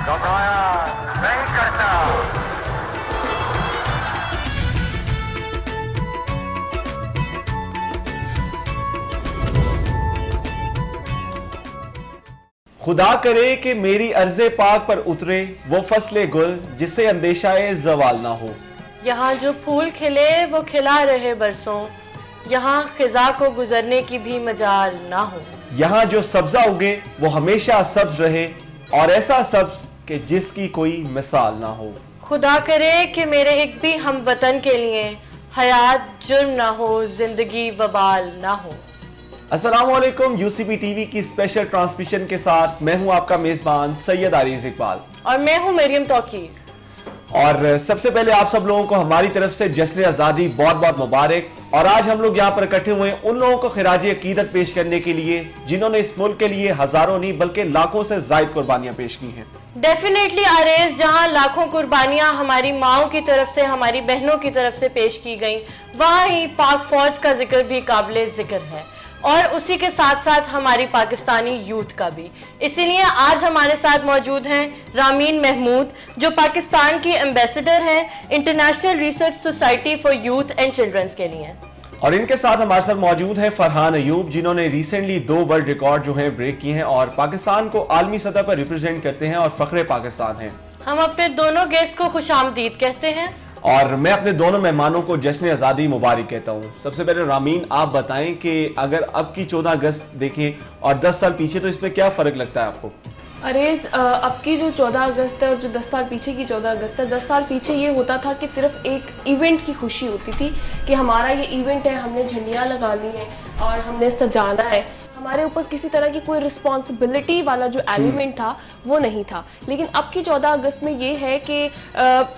घबराया नहीं करता। खुदा करे कि मेरी अर्ज़े पाक पर उतरे वो फसले गुल जिससे अंदेशाए ज़वाल ना हो। यहाँ जो फूल खिले वो खिला रहे बरसों, यहाँ खिजा को गुजरने की भी मजाल ना हो। यहाँ जो सब्जा उगे वो हमेशा सब्ज रहे और ऐसा सब्ज कि जिसकी कोई मिसाल ना हो। खुदा करे कि मेरे एक भी हम वतन के लिए हयात जुर्म ना हो, जिंदगी वबाल ना हो। अस्सलामुअलैकुम, यूसीबी टीवी की स्पेशल ट्रांसमिशन के साथ मैं हूं आपका मेजबान सैयद आरिज इकबाल और मैं हूं मरियम तौकीर। और सबसे पहले आप सब लोगों को हमारी तरफ से जश्न आज़ादी बहुत बहुत मुबारक। और आज हम लोग यहाँ पर इकट्ठे हुए हैं उन लोगों को खिराज अकीदत पेश करने के लिए जिन्होंने इस मुल्क के लिए हजारों नहीं बल्कि लाखों से जायद कुर्बानियां पेश की हैं। डेफिनेटली आरेज, जहाँ लाखों कुर्बानियां हमारी माओं की तरफ से, हमारी बहनों की तरफ से पेश की गई, वहाँ ही पाक फौज का जिक्र भी काबिले जिक्र है और उसी के साथ साथ हमारी पाकिस्तानी यूथ का भी। इसीलिए आज हमारे साथ मौजूद हैं रामीन महमूद, जो पाकिस्तान की एम्बेसडर हैं international research society for youth and childrens के लिए। और इनके साथ हमारे साथ मौजूद हैं फरहान अयूब, जिन्होंने रिसेंटली 2 वर्ल्ड रिकॉर्ड जो हैं ब्रेक किए हैं और पाकिस्तान को आलमी सतह पर रिप्रेजेंट करते हैं और फख्रे पाकिस्तान हैं। हम अपने दोनों गेस्ट को खुशामदीद कहते हैं और मैं अपने दोनों मेहमानों को जश्न आज़ादी मुबारक कहता हूँ। सबसे पहले रामीन, आप बताएं कि अगर अब की 14 अगस्त देखें और 10 साल पीछे, तो इसमें क्या फ़र्क लगता है आपको? अरेज, अब की जो 14 अगस्त है और जो 10 साल पीछे की 14 अगस्त है, 10 साल पीछे ये होता था कि सिर्फ एक इवेंट की खुशी होती थी कि हमारा ये इवेंट है, हमने झंडियाँ लगानी है और हमने सजाना है। हमारे ऊपर किसी तरह की कोई रिस्पॉन्सिबिलिटी वाला जो एलिमेंट था वो नहीं था। लेकिन अब की 14 अगस्त में ये है कि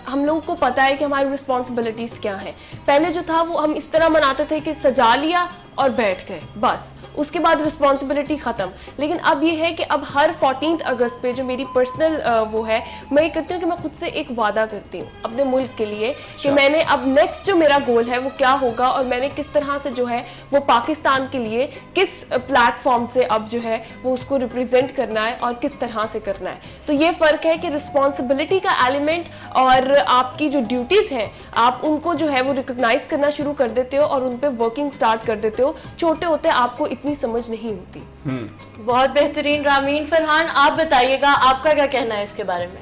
हम लोगों को पता है कि हमारी रिस्पॉन्सिबिलिटीज़ क्या हैं। पहले जो था वो हम इस तरह मनाते थे कि सजा लिया और बैठ गए, बस उसके बाद रिस्पॉन्सिबिलिटी ख़त्म। लेकिन अब ये है कि अब हर 14 अगस्त पे जो मेरी पर्सनल वो है, मैं ये करती हूँ कि मैं खुद से एक वादा करती हूँ अपने मुल्क के लिए कि मैंने अब नेक्स्ट जो मेरा गोल है वो क्या होगा और मैंने किस तरह से जो है वो पाकिस्तान के लिए किस प्लेटफॉर्म से अब जो है वो उसको रिप्रेजेंट करना है और किस तरह से करना है। तो ये फ़र्क है कि रिस्पॉन्सिबिलिटी का एलिमेंट और आपकी जो ड्यूटीज़ हैं आप उनको जो है वो रिकॉग्नाइज करना शुरू कर देते हो और उन पर वर्किंग स्टार्ट कर देते हो। छोटे होते आपको इतनी समझ नहीं होती। बहुत बेहतरीन रामीन। फरहान, आप बताइएगा, आपका क्या कहना है इसके बारे में?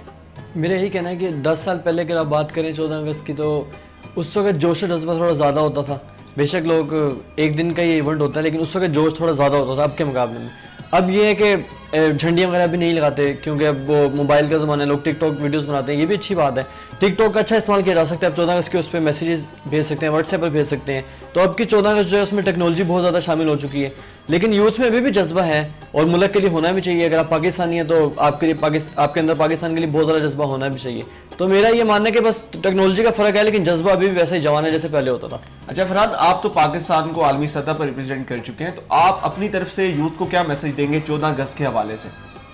मेरा यही कहना है कि 10 साल पहले अगर आप बात करें 14 अगस्त की, तो उस वक्त जोश जज्बा थोड़ा ज़्यादा होता था। बेशक लोग एक दिन का ये इवेंट होता है लेकिन उस वक्त जोश थोड़ा ज़्यादा होता था अब के मुकाबले में। अब ये है कि झंडियाँ वगैरह भी नहीं लगाते क्योंकि अब वो मोबाइल का ज़माना है, लोग टिकटॉक वीडियोस बनाते हैं, ये भी अच्छी बात है। टिकटॉक का अच्छा इस्तेमाल किया जा सकता है। अब 14 अगस्त के उस पर मैसेजेस भेज सकते हैं, व्हाट्सएप पर भेज सकते हैं। तो अब की 14 अगस्त जो है उसमें टेक्नोलॉजी बहुत ज़्यादा शामिल हो चुकी है। लेकिन यूथ में भी जज्बा है और मुल्क के लिए होना भी चाहिए। अगर आप पाकिस्तानी हैं तो आपके लिए आपके अंदर पाकिस्तान के लिए बहुत ज़्यादा जज्बा होना भी चाहिए। तो मेरा ये मानना है कि बस टेक्नोलॉजी का फ़र्क है लेकिन जज्बा अभी भी वैसा ही जवान है जैसे पहले होता था। अच्छा फरहान, आप तो पाकिस्तान को आलमी सतह पर रिप्रेजेंट कर चुके हैं, तो आप अपनी तरफ से यूथ को क्या मैसेज देंगे 14 अगस्त के हवाले से?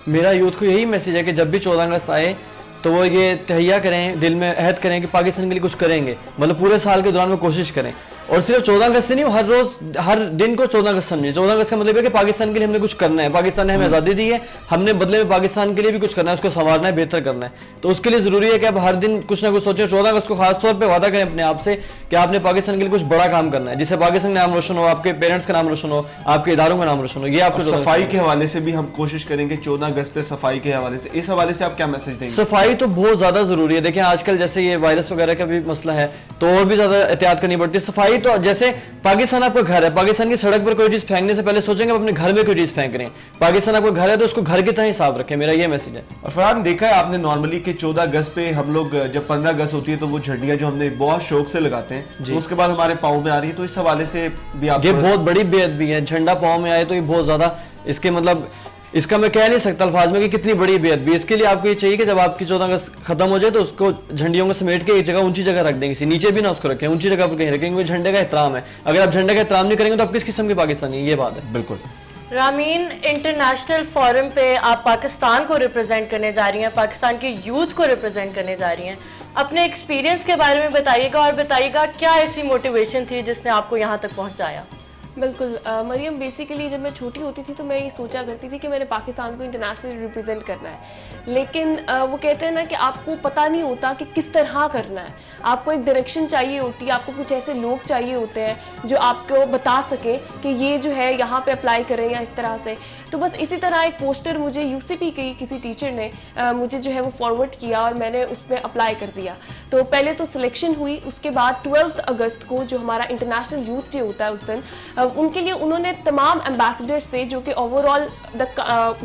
मेरा यूथ को यही मैसेज है कि जब भी 14 अगस्त आए तो वो ये तहैया करें, दिल में अहद करें कि पाकिस्तान के लिए कुछ करेंगे। मतलब पूरे साल के दौरान वो कोशिश करें और सिर्फ 14 अगस्त से नहीं, हर रोज़ हर दिन को 14 अगस्त समझे। 14 अगस्त का मतलब है कि पाकिस्तान के लिए हमने कुछ करना है, पाकिस्तान ने हमें आज़ादी दी है, हमने बदले में पाकिस्तान के लिए भी कुछ करना है, उसको संवारना है, बेहतर करना है। तो उसके लिए ज़रूरी है कि आप हर दिन कुछ ना कुछ सोचें। 14 अगस्त को खासतौर पर वादा करें अपने आप से कि आपने पाकिस्तान के लिए कुछ बड़ा काम करना है जिससे पाकिस्तान का नाम रोशन हो, आपके पेरेंट्स का नाम रोशन हो, आपके इदारों का नाम रोशन हो। ये आपको सफाई के हवाले से भी हम कोशिश करेंगे 14 अगस्त पे सफाई के हवाले से, इस हवाले से आप क्या मैसेज देंगे? सफाई तो बहुत ज़्यादा ज़रूरी है। देखिए आजकल जैसे ये वायरस वगैरह का भी मसला है तो और भी ज़्यादा एहतियात करनी पड़ती है। सफाई तो जैसे पाकिस्तान आपका घर है, पाकिस्तान की सड़क पर कोई चीज़ फेंकने से पहले सोचेंगे अपने घर में कोई चीज़ फेंक रहे हैं। पाकिस्तान आपका घर है तो उसको घर की तरह ही साफ रखें, मेरा ये मैसेज है। और फरहान, देखा है आपने नॉर्मली कि 14 अगस्त पे हम लोग जब 15 अगस्त होती है तो वो झंडियाँ जो हमने बहुत शौक से लगाते हैं तो उसके बाद हमारे पाँव में आ रही है, तो इस हवाले से भी आप ये बहुत बड़ी बेअदबी है। झंडा पाँव में आए तो ये बहुत ज़्यादा, इसके मतलब इसका मैं कह नहीं सकता अल्फाज में कि कितनी बड़ी बेअदबी। इसके लिए आपको ये चाहिए कि जब आपकी 14 अगस्त खत्म हो जाए तो उसको झंडियों को समेट के एक जगह ऊंची जगह रख देंगे, नीचे भी ना उसको रखें, ऊंची जगह पर कहीं रखेंगे। झंडे का एहतराम है। अगर आप झंडे का एहतराम नहीं करेंगे तो आप किस किस्म के पाकिस्तानी, ये बात है। बिल्कुल। रामीन, इंटरनेशनल फोरम पे आप पाकिस्तान को रिप्रेजेंट करने जा रही हैं, पाकिस्तान के यूथ को रिप्रेजेंट करने जा रही हैं। अपने एक्सपीरियंस के बारे में बताइएगा और बताइएगा क्या ऐसी मोटिवेशन थी जिसने आपको यहाँ तक पहुँचाया? बिल्कुल मरियम, बेसिकली जब मैं छोटी होती थी तो मैं ये सोचा करती थी कि मैंने पाकिस्तान को इंटरनेशनली रिप्रेजेंट करना है, लेकिन वो कहते हैं ना कि आपको पता नहीं होता कि किस तरह करना है। आपको एक डायरेक्शन चाहिए होती है, आपको कुछ ऐसे लोग चाहिए होते हैं जो आपको बता सके कि ये जो है यहाँ पे अप्लाई करें या इस तरह से। तो बस इसी तरह एक पोस्टर मुझे यूसीपी के किसी टीचर ने मुझे जो है वो फॉरवर्ड किया और मैंने उसमें अप्लाई कर दिया। तो पहले तो सिलेक्शन हुई, उसके बाद 12 अगस्त को जो हमारा इंटरनेशनल यूथ डे होता है उस दिन, उनके लिए उन्होंने तमाम एम्बेसडर से, जो कि ओवरऑल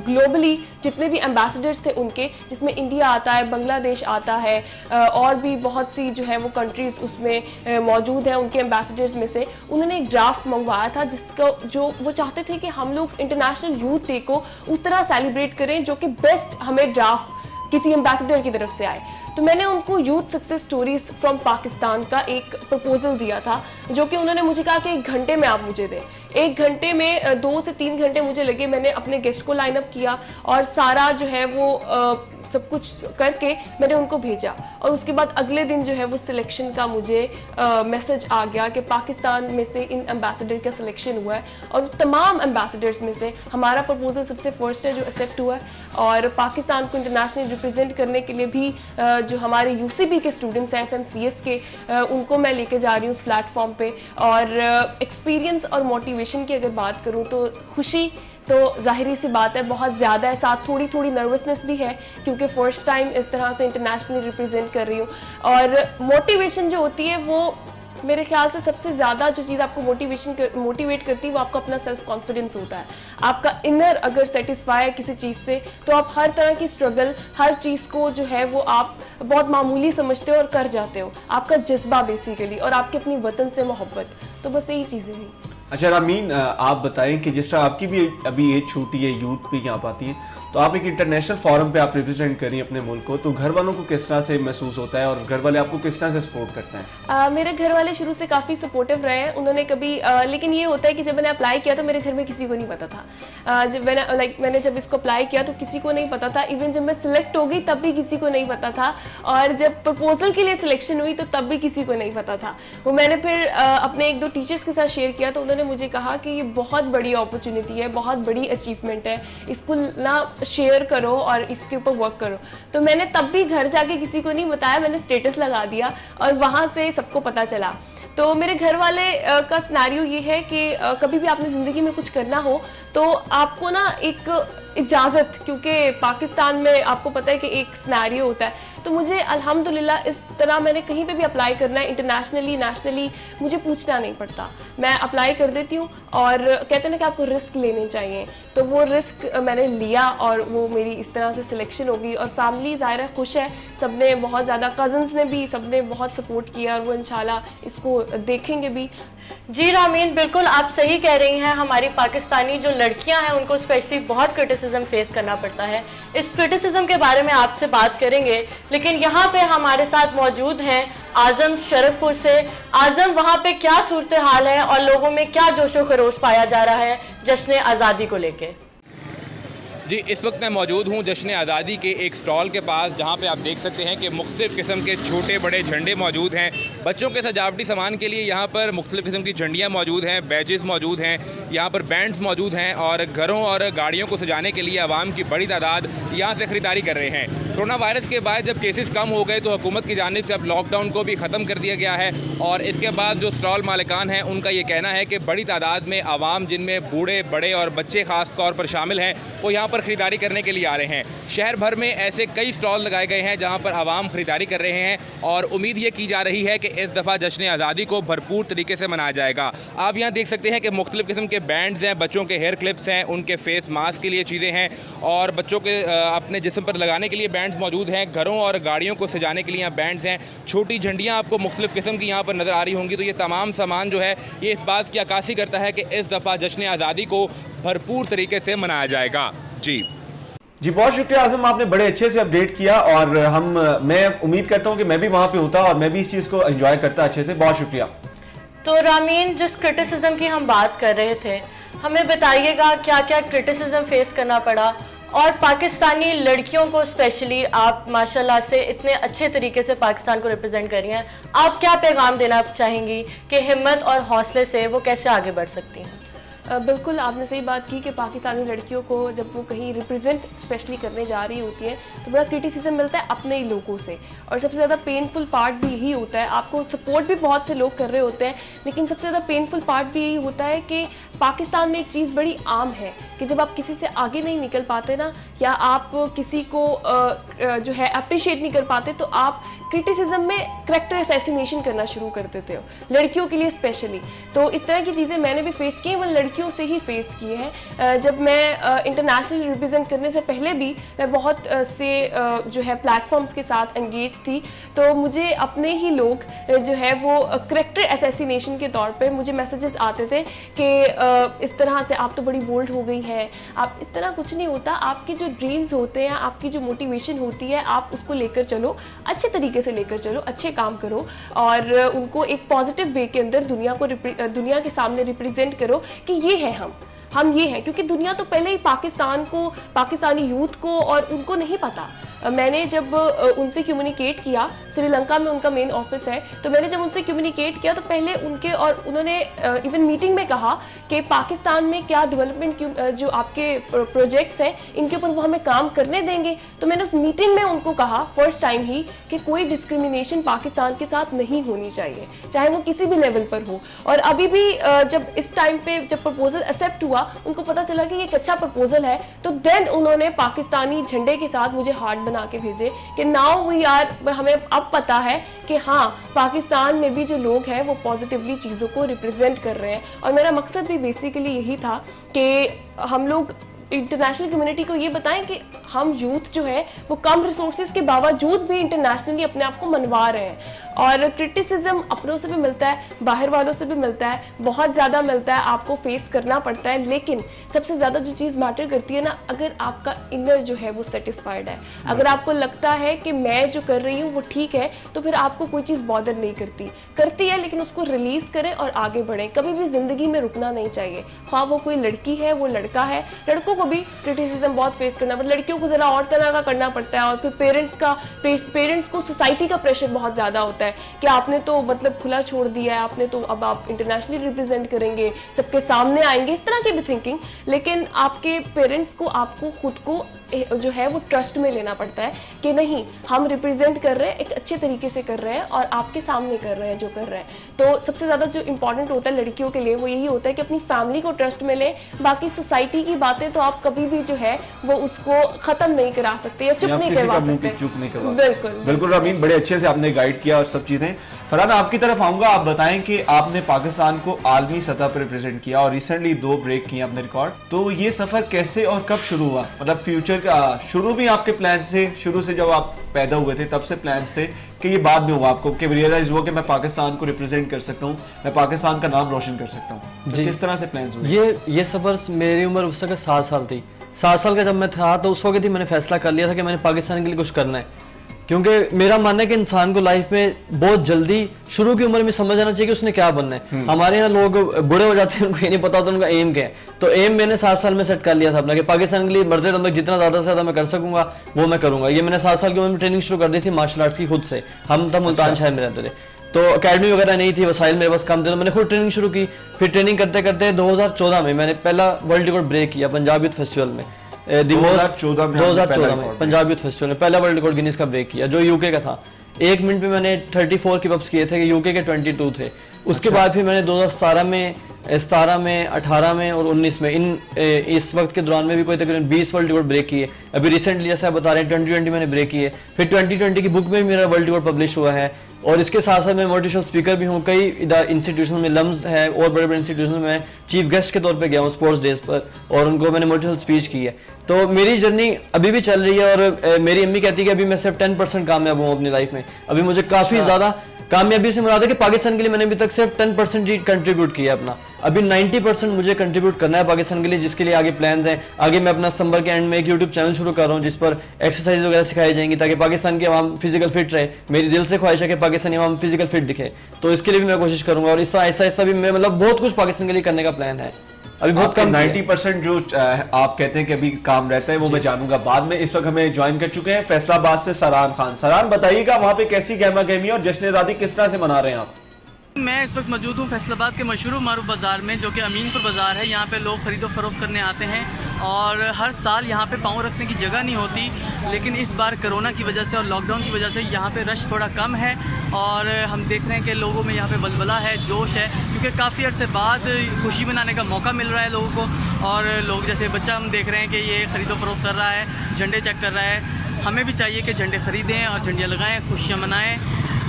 ग्लोबली जितने भी एम्बेसडर्स थे उनके, जिसमें इंडिया आता है, बांग्लादेश आता है और भी बहुत सी जो है वो कंट्रीज़ उसमें मौजूद हैं, उनके एम्बेसडर्स में से उन्होंने एक ड्राफ्ट मंगवाया था जिसको जो वो चाहते थे कि हम लोग इंटरनेशनल यूथ डे को उस तरह सेलिब्रेट करें जो कि बेस्ट हमें ड्राफ्ट किसी एम्बेसडर की तरफ से आए। तो मैंने उनको youth success stories from Pakistan का एक प्रपोजल दिया था, जो कि उन्होंने मुझे कहा कि 1 घंटे में आप मुझे दें। 1 घंटे में 2 से 3 घंटे मुझे लगे। मैंने अपने गेस्ट को लाइन अप किया और सारा जो है वो सब कुछ करके मैंने उनको भेजा, और उसके बाद अगले दिन जो है वो सिलेक्शन का मुझे मैसेज आ गया कि पाकिस्तान में से इन एम्बेसडर का सिलेक्शन हुआ है, और तमाम एम्बेसडर्स में से हमारा प्रपोजल सबसे फर्स्ट है जो एक्सेप्ट हुआ है। और पाकिस्तान को इंटरनेशनली रिप्रेजेंट करने के लिए भी जो हमारे यूसीबी के स्टूडेंट्स हैं, FMCS के, उनको मैं लेके जा रही हूँ उस प्लेटफॉर्म पे। और एक्सपीरियंस और मोटिवेशन की अगर बात करूँ तो खुशी तो ज़ाहिरी सी बात है बहुत ज़्यादा है, साथ थोड़ी थोड़ी नर्वसनेस भी है क्योंकि फ़र्स्ट टाइम इस तरह से इंटरनेशनली रिप्रेजेंट कर रही हूँ। और मोटिवेशन जो होती है वो मेरे ख्याल से सबसे ज़्यादा जो चीज़ आपको मोटिवेट करती है वो आपका अपना सेल्फ कॉन्फिडेंस होता है। आपका इनर अगर सेटिस्फाई है किसी चीज़ से तो आप हर तरह की स्ट्रगल, हर चीज़ को जो है वो आप बहुत मामूली समझते हो और कर जाते हो। आपका जज्बा बेसिकली, और आपके अपनी वतन से मोहब्बत, तो बस यही चीज़ें हुई। अच्छा रामीन, आप बताएं कि जिस तरह आपकी भी अभी एज छोटी है, यूथ भी यहाँ पाती है, तो आप एक इंटरनेशनल फोरम पे आप रिप्रेजेंट करी अपने मुल्क को, तो घर वालों को किस तरह से महसूस होता है और घर वाले आपको किस तरह से सपोर्ट करते हैं? मेरे घर वाले शुरू से काफ़ी सपोर्टिव रहे हैं। उन्होंने कभी लेकिन ये होता है कि जब मैंने अप्लाई किया तो मेरे घर में किसी को नहीं पता था। जब मैंने जब इसको अप्लाई किया तो किसी को नहीं पता था। इवन जब मैं सिलेक्ट हो गई तब भी किसी को नहीं पता था, और जब प्रपोजल के लिए सिलेक्शन हुई तो तब भी किसी को नहीं पता था। वो मैंने फिर अपने 1-2 टीचर्स के साथ शेयर किया तो उन्होंने मुझे कहा कि ये बहुत बड़ी अपॉर्चुनिटी है, बहुत बड़ी अचीवमेंट है, इसको ना शेयर करो और इसके ऊपर वर्क करो। तो मैंने तब भी घर जाके किसी को नहीं बताया, मैंने स्टेटस लगा दिया और वहाँ से सबको पता चला। तो मेरे घर वाले का सिनेरियो ये है कि कभी भी आपने ज़िंदगी में कुछ करना हो तो आपको ना एक इजाज़त, क्योंकि पाकिस्तान में आपको पता है कि एक सिनेरियो होता है, तो मुझे अल्हम्दुलिल्लाह इस तरह मैंने कहीं पे भी अप्लाई करना है इंटरनेशनली, नेशनली, मुझे पूछना नहीं पड़ता, मैं अप्लाई कर देती हूँ। और कहते हैं ना कि आपको रिस्क लेने चाहिए, तो वो रिस्क मैंने लिया और वो मेरी इस तरह से सिलेक्शन हो गई। और फैमिली ज़ाहिर खुश है, सबने बहुत ज़्यादा, कज़न्स ने भी सबने बहुत सपोर्ट किया और वो इंशाल्लाह इसको देखेंगे भी। जी रामीन, बिल्कुल आप सही कह रही हैं। हमारी पाकिस्तानी जो लड़कियां हैं उनको स्पेशली बहुत क्रिटिसिज्म फेस करना पड़ता है। इस क्रिटिसिज्म के बारे में आपसे बात करेंगे, लेकिन यहाँ पे हमारे साथ मौजूद हैं आजम शरफपुर से। आजम, वहाँ पे क्या सूरत हाल है और लोगों में क्या जोशो खरोश पाया जा रहा है जश्न आज़ादी को लेके? जी, इस वक्त मैं मौजूद हूँ जश्न आज़ादी के एक स्टॉल के पास, जहाँ पे आप देख सकते हैं कि मुख्तलिफ़ किस्म के छोटे बड़े झंडे मौजूद हैं। बच्चों के सजावटी सामान के लिए यहाँ पर मुख्तलिफ़ किस्म की झंडियाँ मौजूद हैं, बैजेस मौजूद हैं, यहाँ पर बैंड्स मौजूद हैं, और घरों और गाड़ियों को सजाने के लिए आवाम की बड़ी तादाद यहाँ से ख़रीदारी कर रहे हैं। कोरोना वायरस के बाद जब केसेस कम हो गए तो हुकूमत की जानिब से अब लॉकडाउन को भी ख़त्म कर दिया गया है, और इसके बाद जो स्टॉल मालिकान हैं उनका ये कहना है कि बड़ी तादाद में आवाम, जिनमें बूढ़े बड़े और बच्चे ख़ास तौर पर शामिल हैं, वो यहाँ पर ख़रीदारी करने के लिए आ रहे हैं। शहर भर में ऐसे कई स्टॉल लगाए गए हैं जहाँ पर आवाम ख़रीदारी कर रहे हैं, और उम्मीद ये की जा रही है कि इस दफ़ा जश्न आज़ादी को भरपूर तरीके से मनाया जाएगा। आप यहाँ देख सकते हैं कि मुख्तलिफ़ किस्म के बैंड्स हैं, बच्चों के हेयर क्लिप्स हैं, उनके फेस मास्क के लिए चीज़ें हैं, और बच्चों के अपने जिस्म पर लगाने के लिए बैंड्स मौजूद हैं। घरों और गाड़ियों को सजाने के लिए यहाँ बैंड्स हैं। छोटी झंडियाँ आपको मुख्तलिफ़ किस्म की यहाँ पर नज़र आ रही होंगी। तो ये तमाम सामान जो है ये इस बात की अक्कासी करता है कि इस दफ़ा जश्न आज़ादी को भरपूर तरीके से मनाया जाएगा। जी, बहुत शुक्रिया आज़म, आपने बड़े अच्छे से अपडेट किया, और मैं उम्मीद करता हूँ कि मैं भी वहाँ पे होता और मैं भी इस चीज़ को एंजॉय करता अच्छे से। बहुत शुक्रिया। तो रामीन, जिस क्रिटिसिज्म की हम बात कर रहे थे, हमें बताइएगा क्या क्या क्रिटिसिज्म फेस करना पड़ा, और पाकिस्तानी लड़कियों को स्पेशली, आप माशाल्लाह से इतने अच्छे तरीके से पाकिस्तान को रिप्रेजेंट कर रही हैं, आप क्या पैगाम देना चाहेंगी कि हिम्मत और हौसले से वो कैसे आगे बढ़ सकती हैं? बिल्कुल आपने सही बात की कि पाकिस्तानी लड़कियों को जब वो कहीं रिप्रेजेंट स्पेशली करने जा रही होती है तो बड़ा क्रिटिसिज्म मिलता है अपने ही लोगों से, और सबसे ज़्यादा पेनफुल पार्ट भी यही होता है। आपको सपोर्ट भी बहुत से लोग कर रहे होते हैं, लेकिन सबसे ज़्यादा पेनफुल पार्ट भी यही होता है कि पाकिस्तान में एक चीज़ बड़ी आम है कि जब आप किसी से आगे नहीं निकल पाते ना, या आप किसी को जो है अप्रिशिएट नहीं कर पाते, तो आप क्रिटिसिज्म में करैक्टर असैसिनेशन करना शुरू कर देते हो, लड़कियों के लिए स्पेशली। तो इस तरह की चीज़ें मैंने भी फेस की हैं, वो लड़कियों से ही फेस की हैं। जब मैं इंटरनेशनल रिप्रेजेंट करने से पहले भी मैं बहुत से जो है प्लेटफॉर्म्स के साथ एंगेज थी, तो मुझे अपने ही लोग जो है वो करैक्टर असैसिनेशन के तौर पे मुझे मैसेजेस आते थे कि इस तरह से आप तो बड़ी बोल्ड हो गई हैं, आप इस तरह कुछ नहीं होता, आपके जो ड्रीम्स होते हैं, आपकी जो मोटिवेशन होती है, आप उसको लेकर चलो, अच्छे तरीके से लेकर चलो, अच्छे काम करो, और उनको एक पॉजिटिव वे के अंदर दुनिया के सामने रिप्रेजेंट करो कि ये है हम ये हैं। क्योंकि दुनिया तो पहले ही पाकिस्तान को, पाकिस्तानी यूथ को और उनको नहीं पता। मैंने जब उनसे कम्युनिकेट किया, श्रीलंका में उनका मेन ऑफिस है, तो मैंने जब उनसे कम्युनिकेट किया तो पहले उनके और उन्होंने इवन मीटिंग में कहा कि पाकिस्तान में क्या डेवलपमेंट जो आपके प्रोजेक्ट्स हैं इनके ऊपर वो हमें काम करने देंगे। तो मैंने उस मीटिंग में उनको कहा फर्स्ट टाइम ही कि कोई डिस्क्रिमिनेशन पाकिस्तान के साथ नहीं होनी चाहिए, चाहे वो किसी भी लेवल पर हो। और अभी भी जब इस टाइम पे जब प्रपोजल एक्सेप्ट हुआ, उनको पता चला कि ये एक अच्छा प्रपोजल है, तो देन उन्होंने पाकिस्तानी झंडे के साथ मुझे हार्ट बना के भेजे कि नाउ वी आर, हमें अब पता है कि हाँ पाकिस्तान में भी जो लोग हैं वो पॉजिटिवली चीज़ों को रिप्रेजेंट कर रहे हैं। और मेरा मकसद भी बेसिकली यही था कि हम लोग इंटरनेशनल कम्युनिटी को ये बताएं कि हम यूथ जो है वो कम रिसोर्सेज के बावजूद भी इंटरनेशनली अपने आप को मनवा रहे हैं। और क्रिटिसिज्म अपनों से भी मिलता है, बाहर वालों से भी मिलता है, बहुत ज़्यादा मिलता है, आपको फेस करना पड़ता है। लेकिन सबसे ज़्यादा जो चीज़ मैटर करती है ना, अगर आपका इनर जो है वो सेटिस्फाइड है, अगर आपको लगता है कि मैं जो कर रही हूँ वो ठीक है, तो फिर आपको कोई चीज़ बॉदर नहीं करती है, लेकिन उसको रिलीज़ करें और आगे बढ़ें। कभी भी ज़िंदगी में रुकना नहीं चाहिए, हाँ वो कोई लड़की है, वो लड़का है, लड़कों को भी क्रिटिसिज्म बहुत फेस करना पड़ता है, लड़कियों को ज़रा और तरह का करना पड़ता है। और फिर पेरेंट्स को सोसाइटी का प्रेशर बहुत ज़्यादा होता है कि आपने तो मतलब खुला छोड़ दिया है, आपने तो अब आप इंटरनेशनली रिप्रेजेंट करेंगे, सबके सामने आएंगे, इस तरह की भी थिंकिंग। लेकिन आपके पेरेंट्स को, आपको खुद को जो है वो ट्रस्ट में लेना पड़ता है कि नहीं, हम रिप्रेजेंट कर रहे हैं, एक अच्छे तरीके से कर रहे हैं और आपके सामने कर रहे हैं जो कर रहे हैं। तो सबसे ज़्यादा जो इंपॉर्टेंट होता है लड़कियों के लिए वो यही होता है कि अपनी फैमिली को ट्रस्ट में लें। बाकी सोसाइटी की बातें तो आप कभी भी जो है वो उसको ख़त्म नहीं करा सकते या चुप नहीं करवा सकते। बिल्कुल रमीन, बड़े अच्छे से आपने गाइड किया और सब चीज़ें। फरहाना, आपकी तरफ आऊँगा, आप बताएं कि आपने पाकिस्तान को आलमी सतह पर रिप्रेजेंट किया और रिसेंटली 2 ब्रेक किए अपने रिकॉर्ड, तो ये सफ़र कैसे और कब शुरू हुआ? मतलब फ्यूचर का शुरू भी आपके प्लान से, शुरू से जब आप पैदा हुए थे तब से प्लान थे कि ये बाद में हुआ आपको कि रियलाइज हुआ कि मैं पाकिस्तान को रिप्रेजेंट कर सकता हूँ, मैं पाकिस्तान का नाम रोशन कर सकता हूँ? तो किस तरह से प्लान हुए? ये सफ़र, मेरी उम्र उस वक्त 7 साल थी। 7 साल का जब मैं था तो उस वक्त ही मैंने फैसला कर लिया था कि मैंने पाकिस्तान के लिए कुछ करना है। क्योंकि मेरा मानना है कि इंसान को लाइफ में बहुत जल्दी शुरू की उम्र में समझ आना चाहिए कि उसने क्या बनना है। हमारे यहाँ लोग बूढ़े हो जाते हैं, उनको ये नहीं पता होता उनका एम क्या है। तो एम मैंने 7 साल में सेट कर लिया था अपना कि पाकिस्तान के लिए मरते दम तक जितना ज़्यादा से ज़्यादा मैं कर सकूंगा वो मैं करूंगा। ये मैंने 7 साल की उम्र में ट्रेनिंग शुरू कर दी थी मार्शल आर्ट्स की खुद से। हम तब मुल्तान शहर में रहते थे, तो अकेडमी वगैरह नहीं थी, वसाइल मेरे पास कम थे, तो मैंने खुद ट्रेनिंग शुरू की। फिर ट्रेनिंग करते करते 2014 में मैंने पहला वर्ल्ड रिकॉर्ड ब्रेक किया पंजाब यूथ फेस्टिवल में। 2014 में पंजाब यूथ फेस्टिवल में पहला वर्ल्ड रिकॉर्ड गिनीज का ब्रेक किया, जो यूके का था। 1 मिनट में मैंने 34 किक अप्स किए थे, यूके के 22 थे। उसके बाद फिर मैंने 2017 में, 18 में और 19 में इस वक्त के दौरान में भी कोई तकरीबन 20 वर्ल्ड रिकॉर्ड ब्रेक किए। अभी रिसेंटली जैसे आप बता रहे हैं 2020 मैंने ब्रेक किए। फिर 2020 की बुक में भी मेरा वर्ल्ड रिकॉर्ड पब्लिश हुआ है। और इसके साथ साथ मैं मोटिवेशनल स्पीकर भी हूँ, कई इंस्टीट्यूशन में, लम्स है और बड़े बड़े इंस्टीट्यूशन में चीफ गेस्ट के तौर पे गया हूँ स्पोर्ट्स डेज पर, और उनको मैंने मोटिवेशनल स्पीच की है। तो मेरी जर्नी अभी भी चल रही है और मेरी अम्मी कहती है कि अभी मैं सिर्फ 10% कामयाब हूँ अपनी लाइफ में। अभी मुझे काफ़ी ज़्यादा कामयाबी से मुराद है कि पाकिस्तान के लिए मैंने अभी तक सिर्फ 10% ही कंट्रीब्यूट किया अपना। अभी 90% मुझे कंट्रीब्यूट करना है पाकिस्तान के लिए, जिसके लिए आगे प्लान्स हैं। आगे मैं अपना सितंबर के एंड में एक यूट्यूब चैनल शुरू कर रहा हूँ जिस पर एक्सरसाइज वगैरह सिखाई जाएंगी ताकि पाकिस्तान की आवाम फिजिकल फिट रहे। मेरी दिल से ख्वाहिश है कि पाकिस्तानी आवाम फिजिकल फिट दिखे, तो इसके लिए भी मैं कोशिश करूँगा। और इस तरह आहिस्ता आहिस्ता भी मैं मतलब बहुत कुछ पाकिस्तान के लिए करने का प्लान है। अभी बहुत कम 90% जो आप कहते हैं कि अभी काम रहता है वो मैं जानूंगा बाद में। इस वक्त हमें ज्वाइन कर चुके हैं फैसलाबाद से सरान खान। सरान, बताइएगा वहाँ पे कैसी गहमा गहमी और जश्न आज़ादी किस तरह से मना रहे हैं आप? मैं इस वक्त मौजूद हूँ फैसलाबाद के मशहूर मारूफ बाज़ार में, जो कि अमीनपुर बाज़ार है। यहाँ पे लोग ख़रीदो फरोख्त करने आते हैं और हर साल यहाँ पे पाँव रखने की जगह नहीं होती, लेकिन इस बार कोरोना की वजह से और लॉकडाउन की वजह से यहाँ पे रश थोड़ा कम है और हम देख रहे हैं कि लोगों में यहाँ पे बलबला है, जोश है, क्योंकि काफ़ी अर्से बाद खुशी मनाने का मौका मिल रहा है लोगों को। और लोग जैसे बच्चा हम देख रहे हैं कि ये ख़रीदो फरोख्त कर रहा है, झंडे चेक कर रहा है। हमें भी चाहिए कि झंडे ख़रीदें और झंडियाँ लगाएँ, खुशियाँ मनाएँ।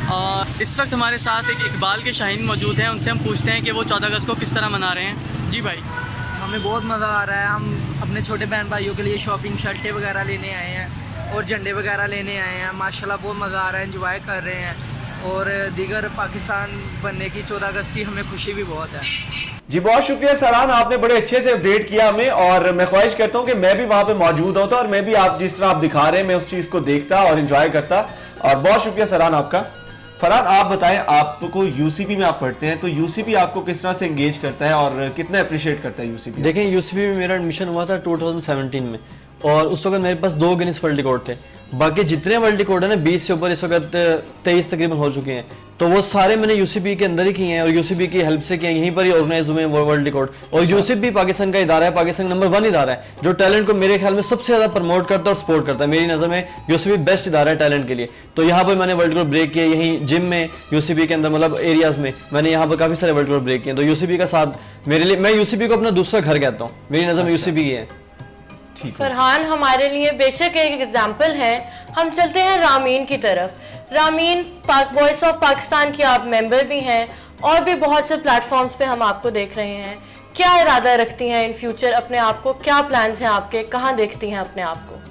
और इस वक्त हमारे साथ एक इकबाल के शाहीन मौजूद हैं, उनसे हम पूछते हैं कि वो 14 अगस्त को किस तरह मना रहे हैं। जी भाई, हमें बहुत मज़ा आ रहा है। हम अपने छोटे बहन भाइयों के लिए शॉपिंग, शर्टें वगैरह लेने आए हैं और झंडे वगैरह लेने आए हैं। माशाल्लाह बहुत मज़ा आ रहा है, एंजॉय कर रहे हैं और दीगर पाकिस्तान बनने की 14 अगस्त की हमें खुशी भी बहुत है। जी बहुत शुक्रिया सरान, आपने बड़े अच्छे से अपडेट किया हमें और मैं ख्वाहिश करता हूँ कि मैं भी वहां पे मौजूद होता और मैं भी आप जिस तरह आप दिखा रहे हैं मैं उस चीज़ को देखता और एंजॉय करता। और बहुत शुक्रिया सरान आपका। फरहान आप बताएं, आपको यूसीपी में आप पढ़ते हैं तो यूसीपी आपको किस तरह से एंगेज करता है और कितना अप्रिशिएट करता है यूसीपी? देखें, यूसीपी में मेरा एडमिशन हुआ था 2017 में और उस वक्त मेरे पास 2 गिनीज वर्ल्ड रिकॉर्ड थे। बाकी जितने वर्ल्ड रिकॉर्ड है ना 20 से ऊपर इस वक्त 23 तकरीबन हो चुके हैं, तो वो सारे मैंने यूसीपी के अंदर ही किए हैं और यूसीपी की हेल्प से किए हैं। यहीं पर ही ऑर्गेनाइज हुए हैं वर्ल्ड रिकॉर्ड। और यूसीपी पाकिस्तान का इदारा है, पाकिस्तान नंबर 1 इदारा है जो टैलेंट को मेरे ख्याल में सबसे ज़्यादा प्रमोट करता है और सपोर्ट करता है। मेरी नज़र में यूसीपी बेस्ट इदारा है टैलेंट के लिए। तो यहाँ पर मैंने वर्ल्ड रिकॉर्ड ब्रेक किया, यहीं जिम में यूसीपी के अंदर मतलब एरियाज़ में मैंने यहाँ पर काफ़ी सारे वर्ल्ड रिकॉर्ड ब्रेक किए। तो यूसीपी का साथ मेरे लिए, मैं यूसीपी को अपना दूसरा घर कहता हूँ, मेरी नज़र में यूसीपी की है। फरहान हमारे लिए बेशक एक एग्जाम्पल है। हम चलते हैं रामीन की तरफ। रामीन, वॉइस ऑफ पाकिस्तान की आप मेंबर भी हैं और भी बहुत से प्लेटफॉर्म्स पे हम आपको देख रहे हैं। क्या इरादा रखती हैं इन फ्यूचर अपने आप को, क्या प्लान्स हैं आपके, कहाँ देखती हैं अपने आप को?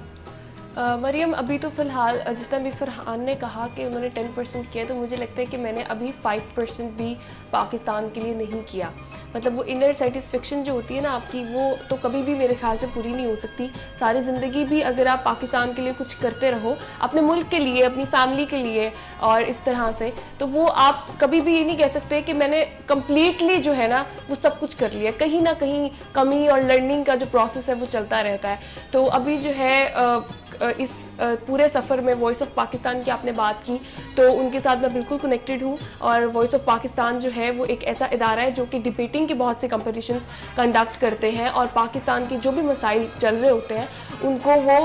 मरियम, अभी तो फ़िलहाल जिस तरह भी फरहान ने कहा कि उन्होंने 10% किया, तो मुझे लगता है कि मैंने अभी 5% भी पाकिस्तान के लिए नहीं किया। मतलब वो इनर सेटिस्फेक्शन जो होती है ना आपकी, वो तो कभी भी मेरे ख्याल से पूरी नहीं हो सकती। सारी ज़िंदगी भी अगर आप पाकिस्तान के लिए कुछ करते रहो, अपने मुल्क के लिए, अपनी फैमिली के लिए और इस तरह से, तो वो आप कभी भी ये नहीं कह सकते कि मैंने कम्प्लीटली जो है ना वो सब कुछ कर लिया। कहीं ना कहीं कमी और लर्निंग का जो प्रोसेस है वो चलता रहता है। तो अभी जो है इस पूरे सफ़र में वॉइस ऑफ पाकिस्तान की आपने बात की, तो उनके साथ मैं बिल्कुल कनेक्टेड हूँ। और वॉइस ऑफ पाकिस्तान जो है वो एक ऐसा इदारा है जो कि डिबेटिंग के बहुत से कंपटीशंस कंडक्ट करते हैं और पाकिस्तान के जो भी मसाइल चल रहे होते हैं उनको वो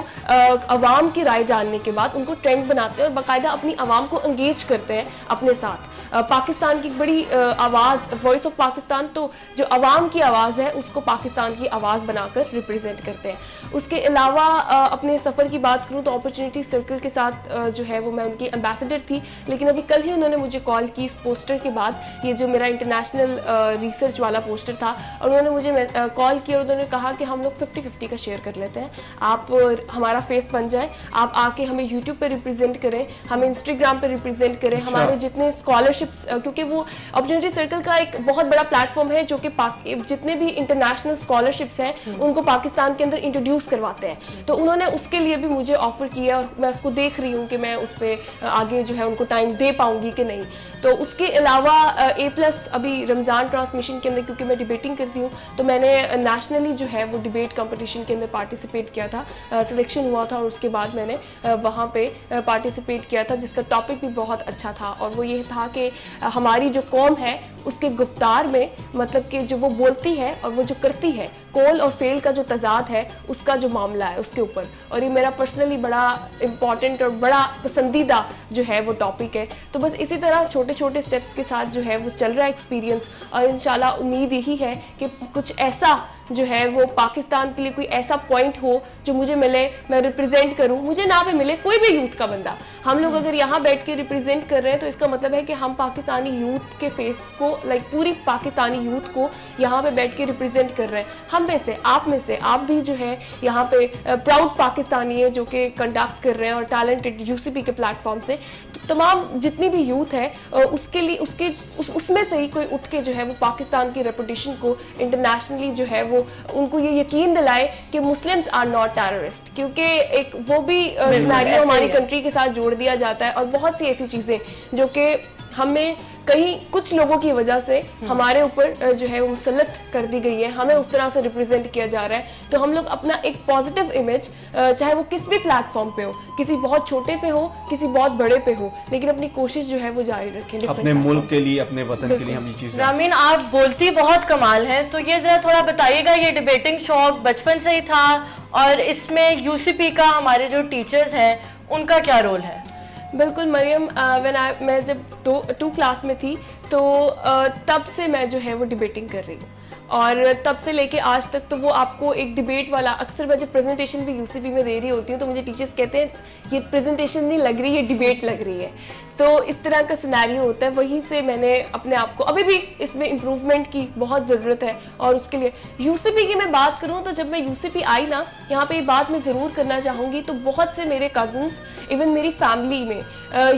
अवाम की राय जानने के बाद उनको ट्रेंड बनाते हैं और बाकायदा अपनी आवाम को एंगेज करते हैं अपने साथ। पाकिस्तान की बड़ी आवाज़, वॉइस ऑफ पाकिस्तान, तो जो आवाम की आवाज़ है उसको पाकिस्तान की आवाज़ बनाकर रिप्रेजेंट करते हैं। उसके अलावा अपने सफ़र की बात करूँ तो अपॉर्चुनिटी सर्कल के साथ जो है वो मैं उनकी एम्बेसडर थी, लेकिन अभी कल ही उन्होंने मुझे कॉल की इस पोस्टर के बाद, ये जो मेरा इंटरनेशनल रिसर्च वाला पोस्टर था, और उन्होंने मुझे कॉल किया और उन्होंने कहा कि हम लोग 50-50 का शेयर कर लेते हैं, आप हमारा फेस बन जाए, आप आके हमें यूट्यूब पर रिप्रेजेंट करें, हमें इंस्टाग्राम पर रिप्रेजेंट करें, हमारे जितने स्कॉलरशिप्स, क्योंकि वो अपॉर्चुनिटी सर्कल का एक बहुत बड़ा प्लेटफॉर्म है जो कि जितने भी इंटरनेशनल स्कॉलरशिप्स हैं उनको पाकिस्तान के अंदर इंट्रोड्यूस करवाते हैं। तो उन्होंने उसके लिए भी मुझे ऑफर किया और मैं उसको देख रही हूँ कि मैं उस पर आगे जो है उनको टाइम दे पाऊंगी कि नहीं। तो उसके अलावा A+ अभी रमज़ान ट्रांसमिशन के अंदर, क्योंकि मैं डिबेटिंग करती हूँ, तो मैंने नेशनली जो है वो डिबेट कंपटीशन के अंदर पार्टिसिपेट किया था, सिलेक्शन हुआ था और उसके बाद मैंने वहाँ पे पार्टिसिपेट किया था, जिसका टॉपिक भी बहुत अच्छा था और वो ये था कि हमारी जो कौम है उसके गुफ्तार में, मतलब कि जो वो बोलती है और वो जो करती है, कौल और फेल का जो तजाद है उसका जो मामला है उसके ऊपर। और ये मेरा पर्सनली बड़ा इम्पॉर्टेंट और बड़ा पसंदीदा जो है वो टॉपिक है। तो बस इसी तरह छोटे छोटे स्टेप्स के साथ जो है वो चल रहा है एक्सपीरियंस, और इंशाल्लाह उम्मीद यही है कि कुछ ऐसा जो है वो पाकिस्तान के लिए कोई ऐसा पॉइंट हो जो मुझे मिले, मैं रिप्रेजेंट करूं, मुझे ना भी मिले, कोई भी यूथ का बंदा, हम लोग अगर यहाँ बैठ के रिप्रेजेंट कर रहे हैं तो इसका मतलब है कि हम पाकिस्तानी यूथ के फेस को, लाइक पूरी पाकिस्तानी यूथ को यहाँ पे बैठ के रिप्रेजेंट कर रहे हैं। हम में से, आप में से, आप भी जो है यहाँ पे प्राउड पाकिस्तानी है जो कि कंडक्ट कर रहे हैं और टैलेंटेड यूसीपी के प्लेटफॉर्म से, तो तमाम जितनी भी यूथ है उसके लिए उसमें से ही कोई उठ के जो है वो पाकिस्तान की रेपुटेशन को इंटरनेशनली जो है वो उनको ये यकीन दिलाए कि मुस्लिम्स आर नॉट टेररिस्ट, क्योंकि एक वो भी सिनेरियो हमारी कंट्री के साथ जोड़ दिया जाता है और बहुत सी ऐसी चीज़ें जो कि हमें कहीं कुछ लोगों की वजह से हमारे ऊपर जो है वो मुसल्लत कर दी गई है, हमें उस तरह से रिप्रेजेंट किया जा रहा है। तो हम लोग अपना एक पॉजिटिव इमेज, चाहे वो किस भी प्लेटफॉर्म पे हो, किसी बहुत छोटे पे हो, किसी बहुत बड़े पे हो, लेकिन अपनी कोशिश जो है वो जारी रखें अपने मुल्क के लिए, अपने वतन के लिए हम ये चीज़। रामीन, आप बोलती बहुत कमाल हैं, तो ये जरा थोड़ा बताइएगा, ये डिबेटिंग शौक बचपन से ही था और इसमें यूसीपी का हमारे जो टीचर्स हैं उनका क्या रोल है? बिल्कुल मरियम, मैं जब 2 क्लास में थी तो तब से मैं जो है वो डिबेटिंग कर रही हूँ, और तब से लेके आज तक तो वो आपको एक डिबेट वाला, अक्सर मैं जब प्रेजेंटेशन भी यूसीपी में दे रही होती हूँ तो मुझे टीचर्स कहते हैं ये प्रेजेंटेशन नहीं लग रही, ये डिबेट लग रही है। तो इस तरह का सिनेरियो होता है, वहीं से मैंने अपने आप को, अभी भी इसमें इम्प्रूवमेंट की बहुत ज़रूरत है। और उसके लिए यूसीपी की मैं बात करूँ तो जब मैं यूसीपी आई ना, यहाँ पे ये बात मैं ज़रूर करना चाहूँगी, तो बहुत से मेरे कज़न्स, इवन मेरी फैमिली में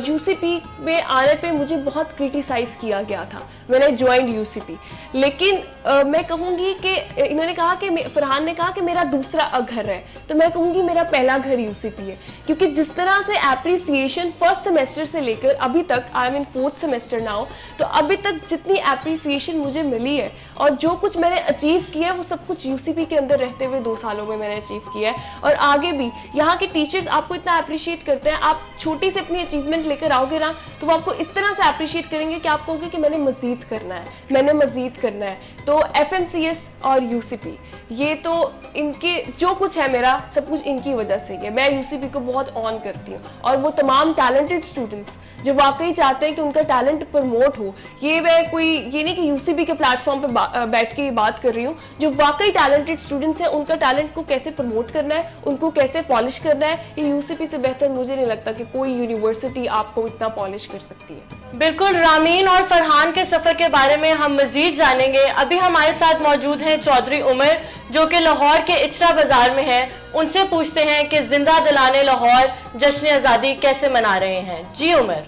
यूसीपी में आने पे मुझे बहुत क्रिटिसाइज़ किया गया था मैंने ज्वाइंड यूसीपी। लेकिन मैं कहूँगी कि इन्होंने कहा कि फरहान ने कहा कि मेरा दूसरा घर है, तो मैं कहूँगी मेरा पहला घर यूसीपी है, क्योंकि जिस तरह से एप्रिसिएशन फर्स्ट सेमेस्टर से लेकर अभी तक, I am in 4th semester now, तो अभी तक जितनी एप्रिसिएशन मुझे मिली है और जो कुछ मैंने अचीव किया है वो सब कुछ यूसीपी के अंदर रहते हुए 2 सालों में मैंने अचीव किया है। और आगे भी यहाँ के टीचर्स आपको इतना अप्रिशिएट करते हैं, आप छोटी से अपनी अचीवमेंट लेकर आओगे ना तो वो आपको इस तरह से अप्रिशिएट करेंगे कि आप कहोगे कि मैंने मज़ीद करना है, मैंने मज़ीद करना है। तो FMCS और यूसीपी, ये तो इनके जो कुछ है मेरा सब कुछ इनकी वजह से है। मैं यूसीपी को बहुत ऑन करती हूँ, और वो तमाम टैलेंटेड स्टूडेंट्स जो वाकई चाहते हैं कि उनका टैलेंट प्रमोट हो, ये नहीं कि यूसीपी के प्लेटफॉर्म पे बैठ के ये बात कर रही हूँ, जो वाकई टैलेंटेड स्टूडेंट्स हैं उनका टैलेंट को कैसे प्रमोट करना है, उनको कैसे पॉलिश करना है, ये यूसीपी से बेहतर मुझे नहीं लगता कि कोई यूनिवर्सिटी आपको इतना पॉलिश कर सकती है। बिल्कुल, रामीन और फरहान के सफ़र के बारे में हम मज़ीद जानेंगे। अभी हमारे साथ मौजूद हैं चौधरी उमर, जो कि लाहौर के इचरा बाज़ार में है। उनसे पूछते हैं कि जिंदा दिलाने लाहौर जश्न आज़ादी कैसे मना रहे हैं। जी उमर।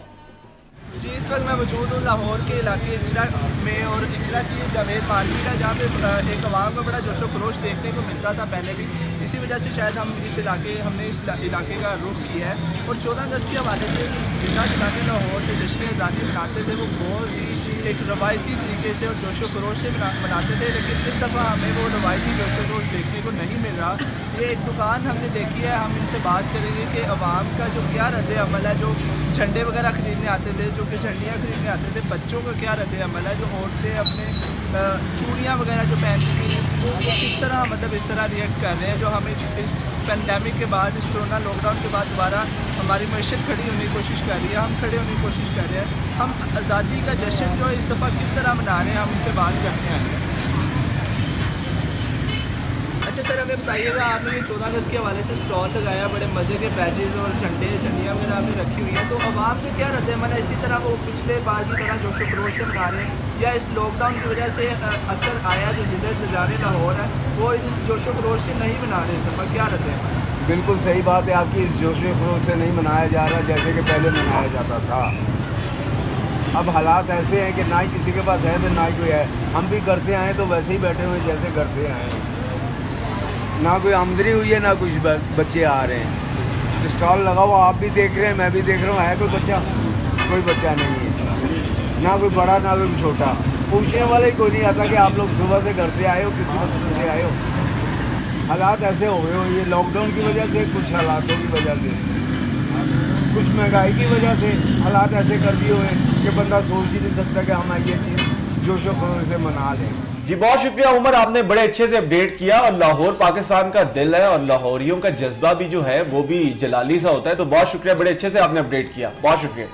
जी, इस वक्त मैं मौजूद हूँ लाहौर के इलाके इचरा में, और इचरा की जावेद मार्केट है जहाँ पे एक आवाम में बड़ा जोशो खरोश देखने को मिलता था पहले भी। इसी वजह से शायद हमने इस इलाके का रुख किया है। और 14 अगस्त के हवाले से जिंदा दिलाने लाहौर के जश्न आज़ादी मनाते थे, वो बहुत ही एक रवायती तरीके से और जोशो खरोश से मनाते थे। लेकिन इस दफ़ा हमें वो रवायती जोशो खरोश देखने को नहीं मिल रहा। ये एक दुकान हमने देखी है, हम इनसे बात करेंगे कि अवाम का जो क्या रद्द अमल है, जो झंडे वगैरह खरीदने आते थे, जो कि झंडियाँ खरीदने आते थे, बच्चों का क्या रद्द अमल है, जो औरतें अपने चूड़ियाँ वगैरह जो पहनती थी वो किस तरह मतलब इस तरह रिएक्ट कर रहे हैं, जो हमें इस पेंडेमिक के बाद, इस कोरोना लॉकडाउन के बाद दोबारा हमारी मईशत खड़ी होने की कोशिश कर रही है, हम खड़े होने की कोशिश कर रहे हैं। हम आज़ादी का जश्न जो है इस दफ़ा किस तरह मना रहे हैं, हम उनसे बात करते हैं। अच्छा सर, हमें बताइएगा, आपने ये 14 अगस्त के हवाले से स्टॉल लगाया, बड़े मज़े के बैजेज़ और झंडियाँ वगैरह आपने रखी हुई हैं, तो आवाम में क्या रद्द अमल है? इसी तरह वो पिछले बार की तरह जोशो खरोश से मना रहे हैं, या इस लॉकडाउन की वजह से असर आया जो जिंदा नज़ारे लाहौर है वो इस जोशो खरोश से नहीं मना रहे? इस दफ़ा क्या रद्द अमल? बिल्कुल सही बात है आपकी, इस जोशो खरोश से नहीं मनाया जा रहा जैसे कि पहले मनाया जाता था। अब हालात ऐसे हैं कि ना ही किसी के पास है तो ना ही कोई है। हम भी घर से आए तो वैसे ही बैठे हुए जैसे घर से आए हैं, ना कोई आमदनी हुई है, ना कुछ बच्चे आ रहे हैं। तो स्टॉल लगा हुआ आप भी देख रहे हैं, मैं भी देख रहा हूँ, है कोई बच्चा? कोई बच्चा नहीं है, ना कोई बड़ा ना कोई छोटा। पूछने वाला ही कोई नहीं आता कि आप लोग सुबह से घर से आए हो, किस मकसद से आए हो। हालात ऐसे हो गए हो, ये लॉकडाउन की वजह से, कुछ हालातों की वजह से, कुछ महंगाई की वजह से हालात ऐसे कर दिए हुए कि बंदा सोच ही नहीं सकता कि हम ये चीज़ जोशो खरोश से मना लें। जी बहुत शुक्रिया उमर, आपने बड़े अच्छे से अपडेट किया। और लाहौर पाकिस्तान का दिल है और लाहौरियों का जज्बा भी जो है वो भी जलाली सा होता है, तो बहुत शुक्रिया, बड़े अच्छे से आपने अपडेट किया, बहुत शुक्रिया।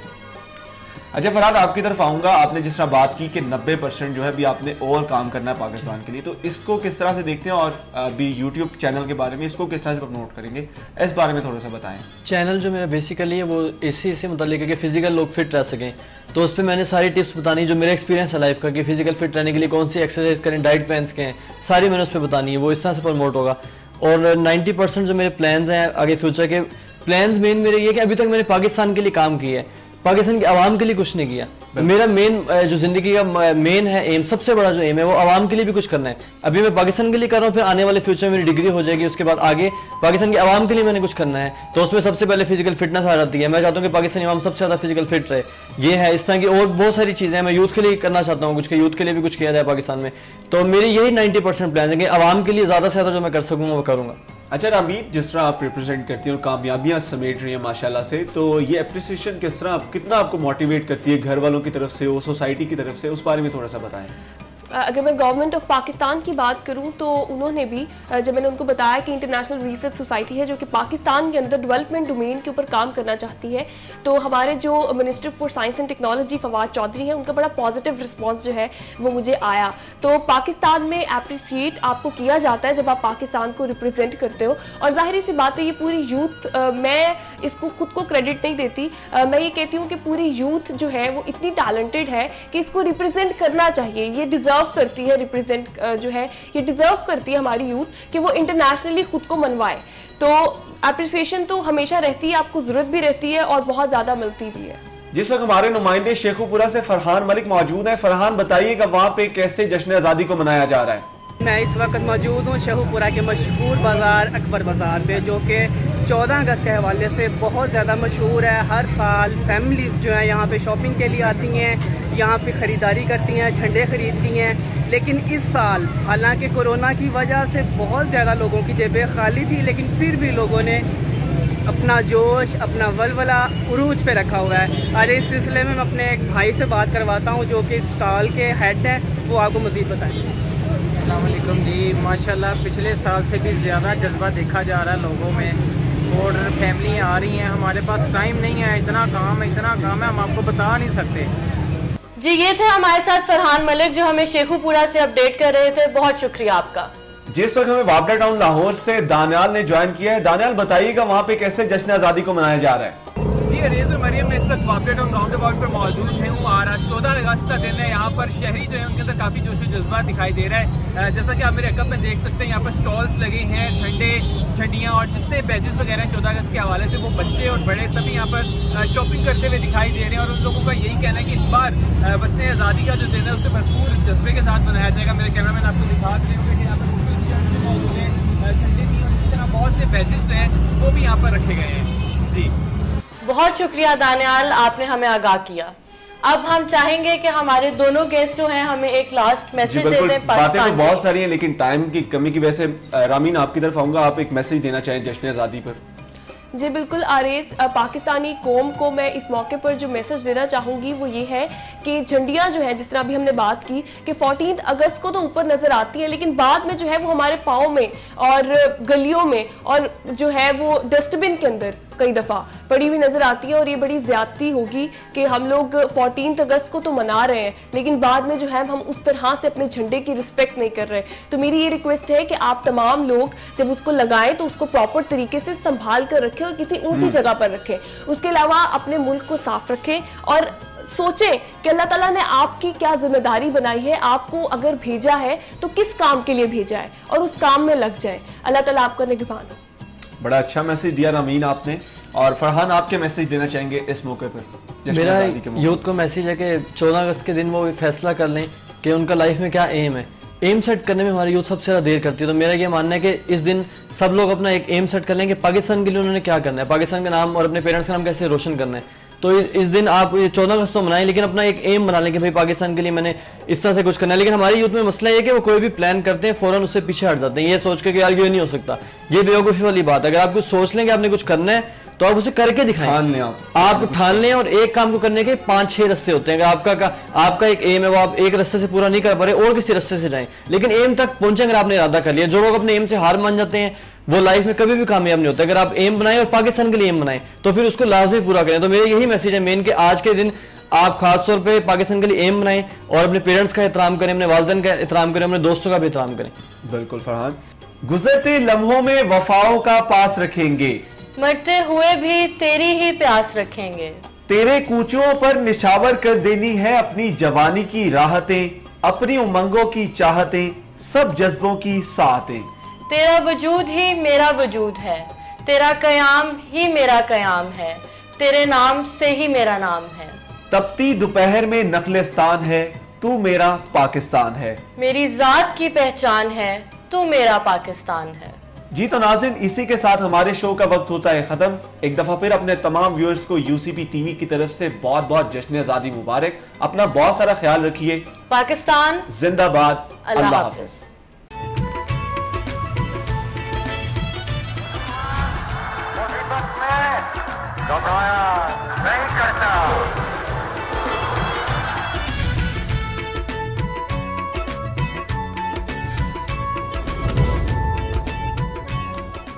अच्छा फरहान, आपकी तरफ आऊँगा। आपने जिस तरह बात की कि 90% जो है अभी आपने और काम करना है पाकिस्तान के लिए, तो इसको किस तरह से देखते हैं और अभी यूट्यूब चैनल के बारे में इसको किस तरह से प्रमोट करेंगे, इस बारे में थोड़ा सा बताएं। चैनल जो मेरा बेसिकली है वो इसी से मुताल्लिक है कि फ़िज़िकल लोग फिट रह सकें, तो उस पर मैंने सारी टिप्स बतानी जो मेरा एक्सपीरियंस है लाइफ का कि फ़िज़िकल फिट रहने के लिए कौन सी एक्सरसाइज करें, डाइट प्लान्स के हैं, सारी मैंने उस पर बतानी है, वो इस तरह से प्रमोट होगा। और 90% जो मेरे प्लान्स हैं आगे फ्यूचर के प्लान्स मेन मेरे ये कि अभी तक मैंने पाकिस्तान के लिए काम किया है, पाकिस्तान की आवाम के लिए कुछ नहीं किया। मेरा मेन जो जिंदगी का मेन है एम, सबसे बड़ा जो एम है वो आवाम के लिए भी कुछ करना है। अभी मैं पाकिस्तान के लिए कर रहा हूँ, फिर आने वाले फ्यूचर में मेरी डिग्री हो जाएगी, उसके बाद आगे पाकिस्तान की आवाम के लिए मैंने कुछ करना है। तो उसमें सबसे पहले फिजिकल फिटनेस आ जाती है। मैं चाहता हूँ कि पाकिस्तानी आवाम सबसे ज़्यादा फिजिकल फिट रहे। ये है, इस तरह की और बहुत सारी चीज़ें हैं। मैं यूथ के लिए करना चाहता हूँ कुछ, के यूथ के लिए भी कुछ किया जाए पाकिस्तान में। तो मेरी यही 90% प्लान है कि आवाम के लिए ज़्यादा से ज़्यादा जो मैं कर सकूँगा वो करूँगा। अच्छा रामीत, जिस तरह आप रिप्रेजेंट करती हैं और कामयाबियां समेट रही हैं माशाल्लाह से, तो ये अप्रिसिएशन किस तरह कितना आपको मोटिवेट करती है घर वालों की तरफ से, वो सोसाइटी की तरफ से, उस बारे में थोड़ा सा बताएं। अगर मैं गवर्नमेंट ऑफ पाकिस्तान की बात करूं तो उन्होंने भी, जब मैंने उनको बताया कि इंटरनेशनल रिसर्च सोसाइटी है जो कि पाकिस्तान के अंदर डेवलपमेंट डोमेन के ऊपर काम करना चाहती है, तो हमारे जो minister for science and technology Fawad Chaudhry हैं, उनका बड़ा पॉजिटिव रिस्पांस जो है वो मुझे आया। तो पाकिस्तान में अप्रिशिएट आपको किया जाता है जब आप पाकिस्तान को रिप्रेजेंट करते हो। और जाहिर सी बात है ये पूरी यूथ, मैं इसको खुद को क्रेडिट नहीं देती, मैं ये कहती हूँ कि पूरी यूथ जो है वो इतनी टैलेंटेड है कि इसको रिप्रेजेंट करना चाहिए। ये डिजर्व करती है, रिप्रेजेंट जो है ये डिजर्व करती है हमारी यूथ कि वो इंटरनेशनली खुद को मनवाए। तो अप्रिसिएशन तो हमेशा रहती है, आपको जरूरत भी रहती है और बहुत ज्यादा मिलती भी है। जिस वक्त हमारे नुमाइंदे शेखुपुरा से फरहान मलिक मौजूद हैं। फरहान, बताइएगा वहाँ पे कैसे जश्न आज़ादी को मनाया जा रहा है? मैं इस वक्त मौजूद हूँ शेखुपुरा के मशहूर बाज़ार अकबर बाज़ार पे, जो कि 14 अगस्त के हवाले से बहुत ज़्यादा मशहूर है। हर साल फैमिलीज़ जो है यहाँ पे शॉपिंग के लिए आती हैं, यहाँ पे ख़रीदारी करती हैं, झंडे ख़रीदती हैं। लेकिन इस साल हालांकि कोरोना की वजह से बहुत ज़्यादा लोगों की जेबें खाली थी, लेकिन फिर भी लोगों ने अपना जोश, अपना वलवला उरूज पे रखा हुआ है। और इस सिलसिले में मैं अपने एक भाई से बात करवाता हूँ जो कि स्टॉल के हेड है, वो आपको मज़ीद बताएँ। अस्सलाम वालेकुम जी, माशाल्लाह पिछले साल से भी ज़्यादा जज्बा देखा जा रहा है लोगों में, और फैमिली आ रही हैं। हमारे पास टाइम नहीं है, इतना काम है हम आपको बता नहीं सकते। जी, ये थे हमारे साथ फरहान मलिक जो हमें शेखुपुरा से अपडेट कर रहे थे। बहुत शुक्रिया आपका। जिस वक्त हमें वापडा टाउन लाहौर से दानियाल ने ज्वाइन किया है। दानियाल, बताइएगा वहाँ पे कैसे जश्न आज़ादी को मनाया जा रहा है? जी, अरेज और मरियम, मैं इस वक्त वापडा टाउन राउंड अबाउट पर मौजूद हूँ। आ रहा 14 अगस्त का दिन है। यहाँ पर शहरी जो है उनके अंदर काफ़ी जोश जज्बा दिखाई दे रहा है। जैसा कि आप मेरे अकब में देख सकते हैं, यहाँ पर स्टॉल्स लगे हैं, झंडे, झंडियाँ और जितने बैजेस वगैरह हैं 14 अगस्त के हवाले से, वो बच्चे और बड़े सभी यहाँ पर शॉपिंग करते हुए दिखाई दे रहे हैं। और उन लोगों का यही कहना है कि इस बार वतन आज़ादी का जो दिन है उसे भरपूर जज्बे के साथ मनाया जाएगा। मेरे कैमरामैन आपको दिखा रहे होंगे कि यहाँ पर झंडे भी और इसी तरह बहुत से बैजेस हैं वो भी यहाँ पर रखे गए हैं। जी, बहुत शुक्रिया दानियाल, आपने हमें आगाह किया। अब हम चाहेंगे कि हमारे दोनों गेस्ट जो हैं हमें एक लास्ट मैसेज दे दें। बातें तो बहुत सारी हैं, लेकिन टाइम की कमी की वजह से रामीन आपकी तरफ आऊंगा, आप एक मैसेज देना चाहें जश्न आज़ादी पर? जी बिल्कुल आरेज, पाकिस्तानी कौम को मैं इस मौके पर जो मैसेज देना चाहूँगी वो ये है कि झंडियाँ जो है, जिस तरह अभी हमने बात की कि 14 अगस्त को तो ऊपर नज़र आती है, लेकिन बाद में जो है वो हमारे पाँव में और गलियों में और जो है वो डस्टबिन के अंदर कई दफ़ा पड़ी हुई नज़र आती है। और ये बड़ी ज़्यादती होगी कि हम लोग 14 अगस्त को तो मना रहे हैं, लेकिन बाद में जो है हम उस तरह से अपने झंडे की रिस्पेक्ट नहीं कर रहे। तो मेरी ये रिक्वेस्ट है कि आप तमाम लोग जब उसको लगाएं तो उसको प्रॉपर तरीके से संभाल कर रखें और किसी ऊंची जगह पर रखें। उसके अलावा अपने मुल्क को साफ रखें और सोचें कि अल्लाह ताला ने आपकी क्या जिम्मेदारी बनाई है, आपको अगर भेजा है तो किस काम के लिए भेजा है और उस काम में लग जाए। अल्लाह ताला आपका निगहबान हो। बड़ा अच्छा मैसेज दिया रामीन आपने। और फरहान, आपके मैसेज देना चाहेंगे इस मौके पर? मेरा यूथ को मैसेज है कि 14 अगस्त के दिन वो फैसला कर लें कि उनका लाइफ में क्या एम है। एम सेट करने में हमारी यूथ सबसे ज़्यादा देर करती है। तो मेरा ये मानना है कि इस दिन सब लोग अपना एक एम सेट कर लें कि पाकिस्तान के लिए उन्होंने क्या करना है, पाकिस्तान का नाम और अपने पेरेंट्स का नाम कैसे रोशन करना है। तो इस दिन आप 14 अगस्त तो मनाएं, लेकिन अपना एक एम बना लें कि भाई पाकिस्तान के लिए मैंने इस तरह से कुछ करना है। लेकिन हमारी यूथ में मसला ये है कि वो कोई भी प्लान करते हैं फ़ौरन उससे पीछे हट जाते हैं, ये सोच के कि यार ये नहीं हो सकता। ये बेवकूफ़ी वाली बात है। अगर आप कुछ सोच लें कि आपने कुछ करना है तो आप उसे करके दिखाएं, आप ठान लें। और एक काम को करने के 5-6 रास्ते होते हैं। अगर आपका एक एम है वो आप एक रास्ते से पूरा नहीं कर पा रहे और किसी रास्ते से जाएं, लेकिन एम तक पहुंचे अगर आपने इरादा कर लिया। जो लोग अपने एम से हार मान जाते हैं वो लाइफ में कभी भी कामयाब नहीं होता। अगर आप एम बनाएं और पाकिस्तान के लिए एम बनाएं तो फिर उसको लाजमी पूरा करें। तो मेरा यही मैसेज है मेन कि आज के दिन आप खास तौर पे पाकिस्तान के लिए एम बनाएं और अपने पेरेंट्स का एहतराम करें, अपने वालिदैन का एहतराम करें, अपने दोस्तों का भी एहतराम करें। बिल्कुल फरहान, गुजरते लम्हों में वफाओं का पास रखेंगे, मरते हुए भी तेरी ही प्यास रखेंगे, तेरे कूचों पर निछावर कर देनी है अपनी जवानी की राहतें, अपनी उमंगों की चाहतें, सब जज्बों की साहतें। तेरा वजूद ही मेरा वजूद है, तेरा कयाम ही मेरा कयाम है, तेरे नाम से ही मेरा नाम है। तपती दोपहर में नखलिस्तान है, तू मेरा पाकिस्तान है। मेरी जात की पहचान है, तू मेरा पाकिस्तान है। जी तो नाज़रीन, इसी के साथ हमारे शो का वक्त होता है खत्म। एक दफा फिर अपने तमाम व्यूअर्स को यूसीपी टीवी की तरफ से बहुत बहुत जश्न आजादी मुबारक। अपना बहुत सारा ख्याल रखिए। पाकिस्तान जिंदाबाद। अल्लाह हाफिज।